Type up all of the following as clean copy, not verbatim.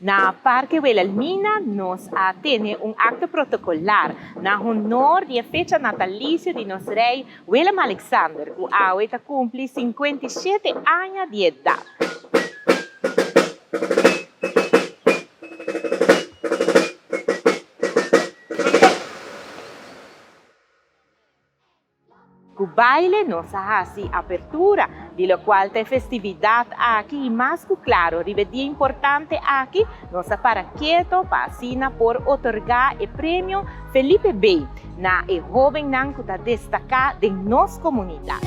Na Parque Wilhelmina nos tiene un acto protocolar na honor de fecha natalicio de nosso rei Willem Alexander, que ahorita cumple 57 años de edad. O baile nos hace apertura, de lo cual te festividad aquí, y más que claro, el día importante aquí, nos para quieto, pasina por otorgar el premio Felipe Bey, na el joven nan que está destacado de nuestra comunidad.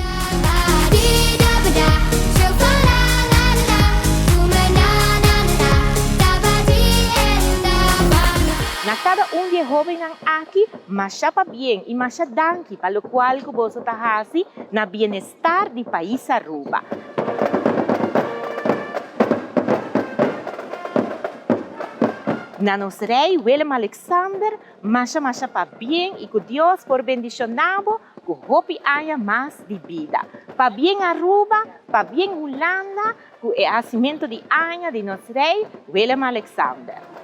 Na cada de joven aqui, mas para bien e mas danke, para lo cual que vos hace na bienestar do país Aruba. Na nos rei Willem Alexander, mas para bien e que Deus por bendicionado, que hopi haya mais de vida. Para bien Aruba, para bien Holanda, que é nascimento de año de nos rei Willem Alexander.